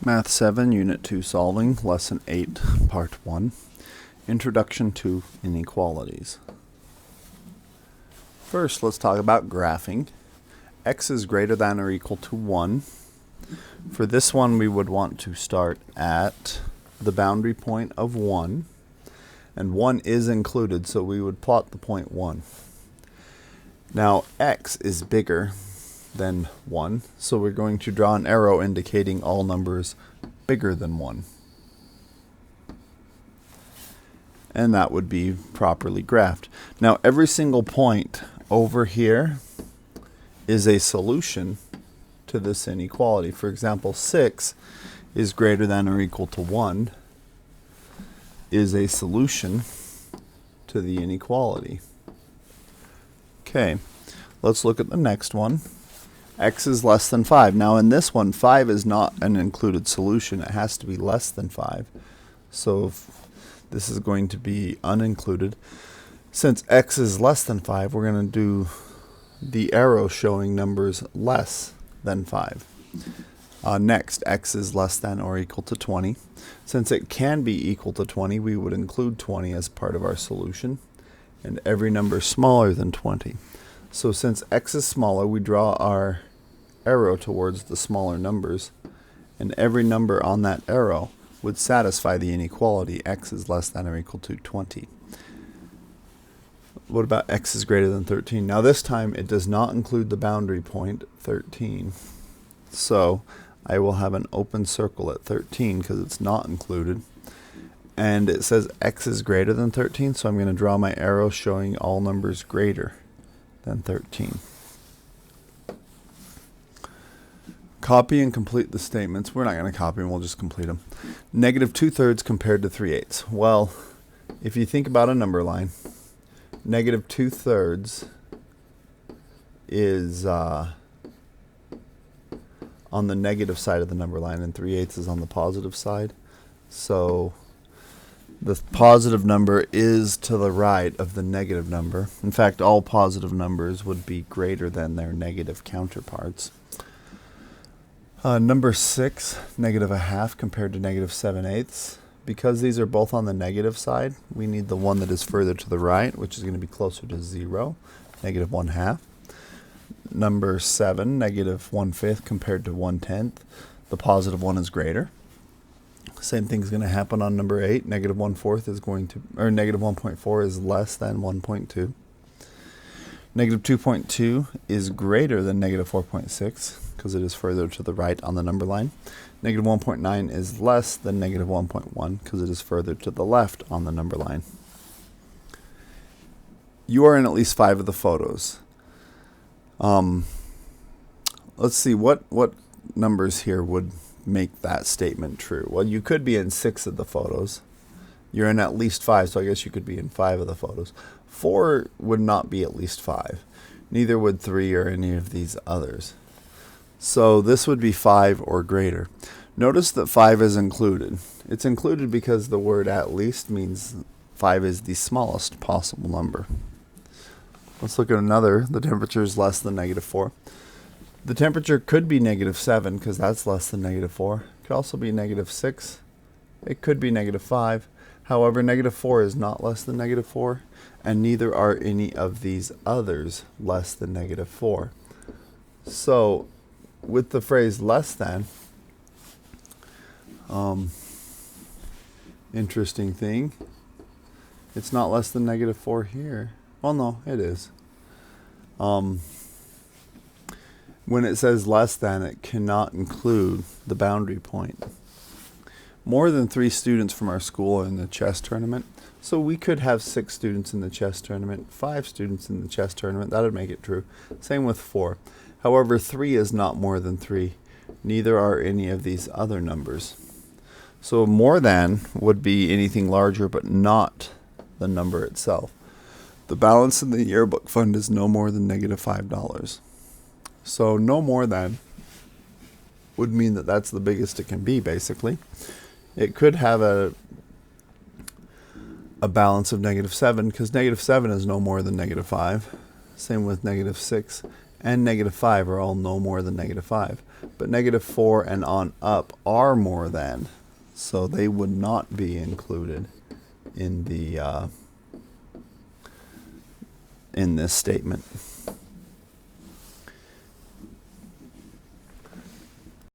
Math 7, Unit 2 Solving, Lesson 8, Part 1, Introduction to Inequalities. First, let's talk about graphing. X is greater than or equal to 1. For this one, we would want to start at the boundary point of 1, and 1 is included, so we would plot the point 1. Now, X is bigger than 1, so we're going to draw an arrow indicating all numbers bigger than 1. And that would be properly graphed. Now every single point over here is a solution to this inequality. For example, 6 is greater than or equal to 1 is a solution to the inequality. Okay, let's look at the next one. X is less than 5. Now in this one, 5 is not an included solution. It has to be less than 5. So this is going to be unincluded. Since X is less than 5, we're going to do the arrow showing numbers less than 5. Next, X is less than or equal to 20. Since it can be equal to 20, we would include 20 as part of our solution, and every number smaller than 20. So since X is smaller, we draw our arrow towards the smaller numbers, and every number on that arrow would satisfy the inequality. X is less than or equal to 20. What about X is greater than 13? Now this time it does not include the boundary point 13. So I will have an open circle at 13 because it's not included. And it says X is greater than 13, so I'm going to draw my arrow showing all numbers greater than 13. Copy and complete the statements. We're not going to copy them, we'll just complete them. Negative 2/3 compared to 3/8. Well, if you think about a number line, negative 2/3 is on the negative side of the number line, and 3/8 is on the positive side. So the positive number is to the right of the negative number. In fact, all positive numbers would be greater than their negative counterparts. Number 6, negative 1/2 compared to negative 7/8. Because these are both on the negative side, we need the one that is further to the right, which is going to be closer to 0, negative 1/2. Number 7, negative 1/5 compared to 1/10. The positive one is greater. Same thing is going to happen on number 8. Negative 1/4 is going to, or negative 1.4 is less than 1.2. Negative 2.2 is greater than negative 4.6 because it is further to the right on the number line. Negative 1.9 is less than negative 1.1 because it is further to the left on the number line. You are in at least 5 of the photos. Let's see, what numbers here would make that statement true? Well, you could be in 6 of the photos. You're in at least 5, so I guess you could be in 5 of the photos. 4 would not be at least 5. Neither would 3 or any of these others. So this would be 5 or greater. Notice that 5 is included. It's included because the word at least means 5 is the smallest possible number. Let's look at another. The temperature is less than negative 4. The temperature could be negative 7 because that's less than negative 4. It could also be negative 6. It could be negative 5. However, negative 4 is not less than negative 4, and neither are any of these others less than negative 4. So with the phrase less than, interesting thing, it's not less than negative 4 here. Well, no, it is. When it says less than, it cannot include the boundary point. More than 3 students from our school are in the chess tournament, so we could have 6 students in the chess tournament, 5 students in the chess tournament. That would make it true. Same with 4. However, 3 is not more than 3. Neither are any of these other numbers. So more than would be anything larger, but not the number itself. The balance in the yearbook fund is no more than negative $5. So no more than would mean that that's the biggest it can be, basically. It could have a balance of negative 7 because negative 7 is no more than negative 5. Same with negative 6 and negative 5 are all no more than negative 5. But negative 4 and on up are more than, so they would not be included in the in this statement.